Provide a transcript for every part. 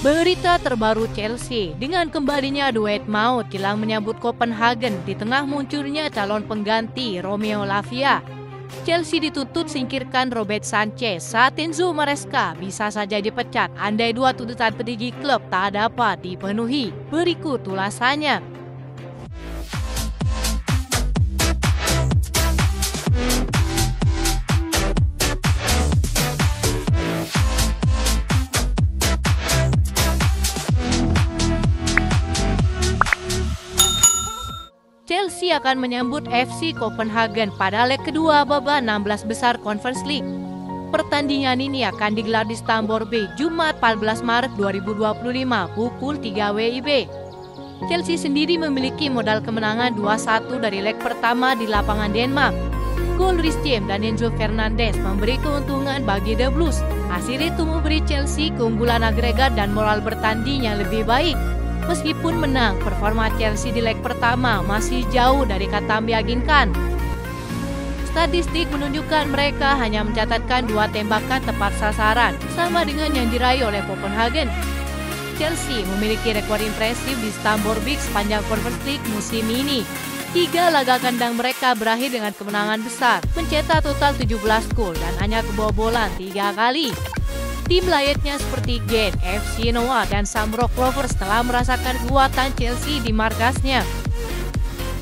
Berita terbaru Chelsea dengan kembalinya duet maut jelang menyambut Copenhagen di tengah munculnya calon pengganti Romeo Lavia. Chelsea dituntut singkirkan Robert Sanchez saat Enzo Maresca bisa saja dipecat andai dua tuntutan petinggi klub tak dapat dipenuhi. Berikut ulasannya. Chelsea akan menyambut FC Copenhagen pada leg kedua babak 16 besar Conference League. Pertandingan ini akan digelar di Stamford Bridge Jumat 14 Maret 2025 pukul 3 WIB. Chelsea sendiri memiliki modal kemenangan 2-1 dari leg pertama di lapangan Denmark. Gol Reece James dan Enzo Fernandez memberi keuntungan bagi The Blues. Hasil itu memberi Chelsea keunggulan agregat dan moral bertanding yang lebih baik. Meskipun menang, performa Chelsea di leg pertama masih jauh dari kata meyakinkan. Statistik menunjukkan mereka hanya mencatatkan 2 tembakan tepat sasaran, sama dengan yang diraih oleh Copenhagen. Chelsea memiliki rekor impresif di Stamford Bridge sepanjang Conference League musim ini. 3 laga kandang mereka berakhir dengan kemenangan besar, mencetak total 17 gol dan hanya kebobolan 3 kali. Tim layaknya seperti Genk, FC Noah, dan Shamrock Rovers telah merasakan kekuatan Chelsea di markasnya.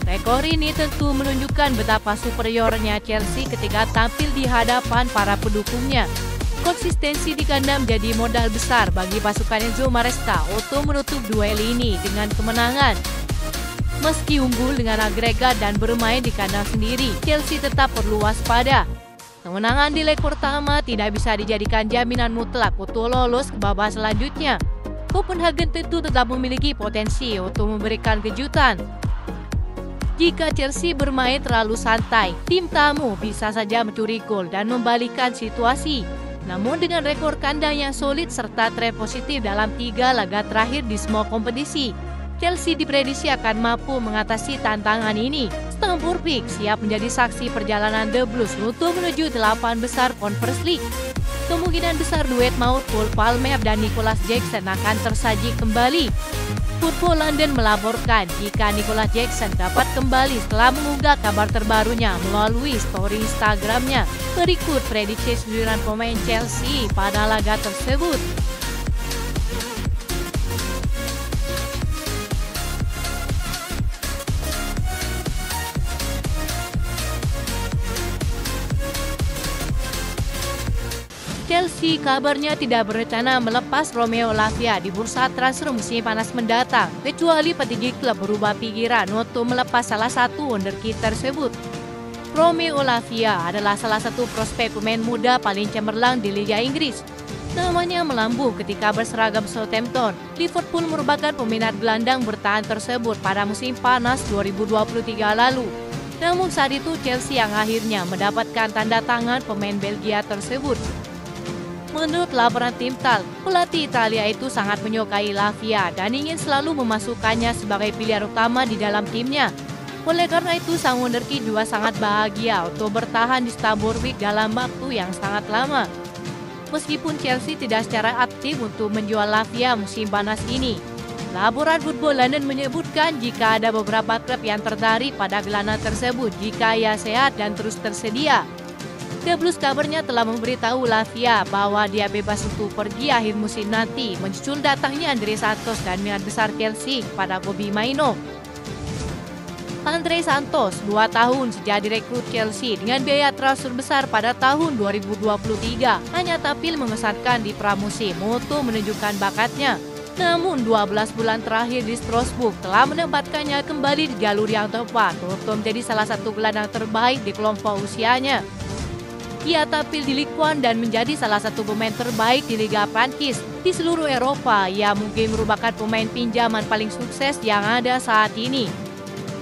Rekor ini tentu menunjukkan betapa superiornya Chelsea ketika tampil di hadapan para pendukungnya. Konsistensi di kandang menjadi modal besar bagi pasukan Enzo Maresca untuk menutup duel ini dengan kemenangan. Meski unggul dengan agregat dan bermain di kandang sendiri, Chelsea tetap perlu waspada. Kemenangan di leg pertama tidak bisa dijadikan jaminan mutlak untuk lolos ke babak selanjutnya. Copenhagen tentu tetap memiliki potensi untuk memberikan kejutan. Jika Chelsea bermain terlalu santai, tim tamu bisa saja mencuri gol dan membalikkan situasi. Namun dengan rekor kandang yang solid serta tren positif dalam 3 laga terakhir di semua kompetisi, Chelsea diprediksi akan mampu mengatasi tantangan ini. Stamford Bridge siap menjadi saksi perjalanan The Blues untuk menuju 8 besar Conference League. Kemungkinan besar duet maut Cole Palmer dan Nicolas Jackson akan tersaji kembali. Football London melaporkan jika Nicolas Jackson dapat kembali setelah mengunggah kabar terbarunya melalui story Instagramnya. Berikut prediksi sembilan pemain Chelsea pada laga tersebut. Chelsea kabarnya tidak berencana melepas Romeo Lavia di bursa transfer musim panas mendatang, kecuali petinggi klub berubah pikiran untuk melepas salah satu wonderkid tersebut. Romeo Lavia adalah salah satu prospek pemain muda paling cemerlang di Liga Inggris. Namanya melambung ketika berseragam Southampton. Liverpool merupakan peminat gelandang bertahan tersebut pada musim panas 2023 lalu. Namun saat itu Chelsea yang akhirnya mendapatkan tanda tangan pemain Belgia tersebut. Menurut laporan tim TAL, pelatih Italia itu sangat menyukai Lavia dan ingin selalu memasukkannya sebagai pilihan utama di dalam timnya. Oleh karena itu, sang wonderkid juga sangat bahagia untuk bertahan di Stamford Bridge dalam waktu yang sangat lama. Meskipun Chelsea tidak secara aktif untuk menjual Lavia musim panas ini, laporan Football London menyebutkan jika ada beberapa klub yang tertarik pada gelandang tersebut jika ia sehat dan terus tersedia. The Blues kabarnya telah memberitahu Lavia bahwa dia bebas untuk pergi akhir musim nanti, menyusul datangnya Andre Santos dan minat besar Chelsea pada Kobbie Mainoo. Andre Santos, 2 tahun sejak direkrut Chelsea dengan biaya transfer besar pada tahun 2023, hanya tampil mengesankan di pramusim untuk menunjukkan bakatnya. Namun 12 bulan terakhir di Strasbourg telah menempatkannya kembali di jalur yang tepat untuk menjadi salah satu gelandang terbaik di kelompok usianya. Ia tampil di Ligue 1 dan menjadi salah satu pemain terbaik di Liga Prancis. Di seluruh Eropa, ia mungkin merupakan pemain pinjaman paling sukses yang ada saat ini.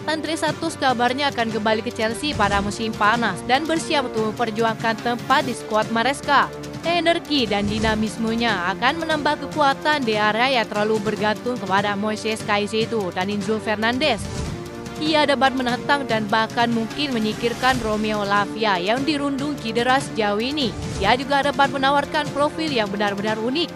Andre Santos kabarnya akan kembali ke Chelsea pada musim panas dan bersiap untuk memperjuangkan tempat di skuad Maresca. Energi dan dinamismenya akan menambah kekuatan di area yang terlalu bergantung kepada Moises Caicedo dan Enzo Fernandez. Ia dapat menantang dan bahkan mungkin menyingkirkan Romeo Lavia yang dirundung cedera sejauh ini. Ia juga dapat menawarkan profil yang benar-benar unik.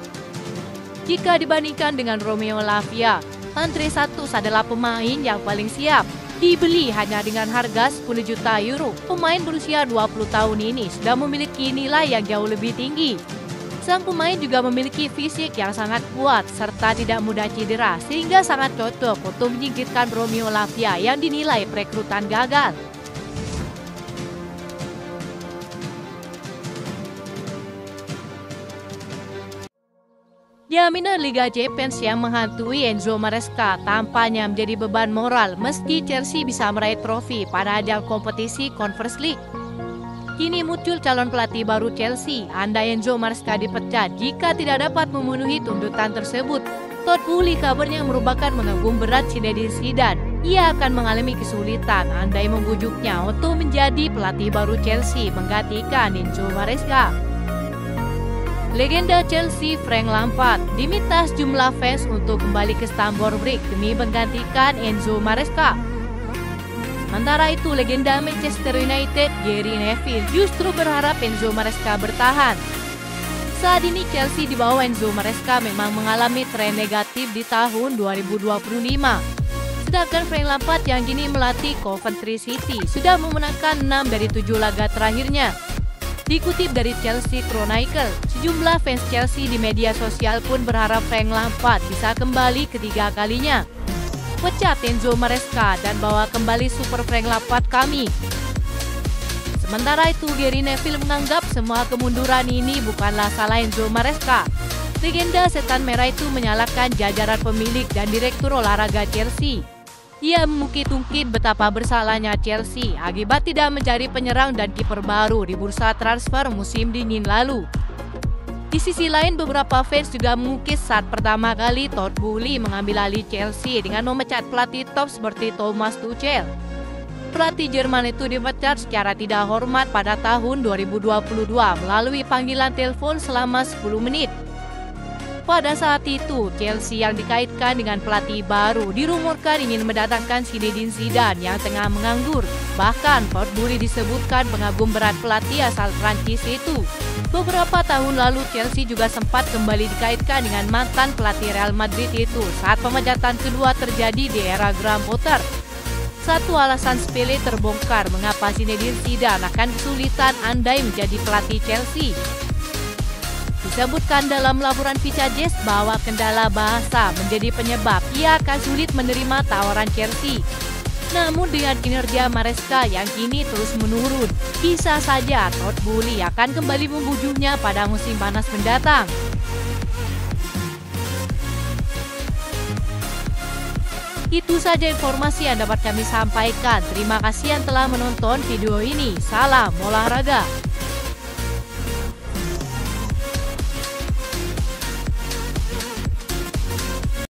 Jika dibandingkan dengan Romeo Lavia, Andre Santos adalah pemain yang paling siap. Dibeli hanya dengan harga 10 juta euro, pemain berusia 20 tahun ini sudah memiliki nilai yang jauh lebih tinggi. Sang pemain juga memiliki fisik yang sangat kuat serta tidak mudah cedera sehingga sangat cocok untuk menyingkirkan Romeo Lavia yang dinilai perekrutan gagal. Jaminan Liga Champions yang menghantui Enzo Maresca tampaknya menjadi beban moral meski Chelsea bisa meraih trofi pada ajang kompetisi Conference League. Kini muncul calon pelatih baru Chelsea, andai Enzo Maresca dipecat jika tidak dapat memenuhi tuntutan tersebut. Todd Boehly kabarnya merupakan mengagum berat Zinedine Zidane. Ia akan mengalami kesulitan andai membujuknya untuk menjadi pelatih baru Chelsea menggantikan Enzo Maresca. Legenda Chelsea Frank Lampard diminta sejumlah fans untuk kembali ke Stamford Bridge demi menggantikan Enzo Maresca. Sementara itu, legenda Manchester United Gary Neville justru berharap Enzo Maresca bertahan. Saat ini Chelsea di bawah Enzo Maresca memang mengalami tren negatif di tahun 2025. Sedangkan Frank Lampard yang kini melatih Coventry City sudah memenangkan 6 dari 7 laga terakhirnya. Dikutip dari Chelsea Chronicle, sejumlah fans Chelsea di media sosial pun berharap Frank Lampard bisa kembali ketiga kalinya. Pecat Enzo Maresca dan bawa kembali Super Frank Lampard kami. Sementara itu, Gary Neville menganggap semua kemunduran ini bukanlah salah Enzo Maresca. Legenda setan merah itu menyalahkan jajaran pemilik dan direktur olahraga Chelsea. Ia mengungkit-ungkit betapa bersalahnya Chelsea akibat tidak mencari penyerang dan kiper baru di bursa transfer musim dingin lalu. Di sisi lain, beberapa fans juga mengukis saat pertama kali Todd Boehly mengambil alih Chelsea dengan memecat pelatih top seperti Thomas Tuchel. Pelatih Jerman itu dipecat secara tidak hormat pada tahun 2022 melalui panggilan telepon selama 10 menit. Pada saat itu, Chelsea yang dikaitkan dengan pelatih baru dirumorkan ingin mendatangkan Zinedine Zidane yang tengah menganggur. Bahkan, Todd Boehly disebutkan pengagum berat pelatih asal Prancis itu. Beberapa tahun lalu, Chelsea juga sempat kembali dikaitkan dengan mantan pelatih Real Madrid itu saat pemecatan kedua terjadi di era Graham Potter. Satu alasan sepele terbongkar mengapa Zinedine Zidane akan kesulitan andai menjadi pelatih Chelsea. Disebutkan dalam laporan Vicajes bahwa kendala bahasa menjadi penyebab ia akan sulit menerima tawaran Chelsea. Namun dengan kinerja Maresca yang kini terus menurun, bisa saja Todd Boehly akan kembali membujuknya pada musim panas mendatang. Itu saja informasi yang dapat kami sampaikan. Terima kasih yang telah menonton video ini. Salam olahraga.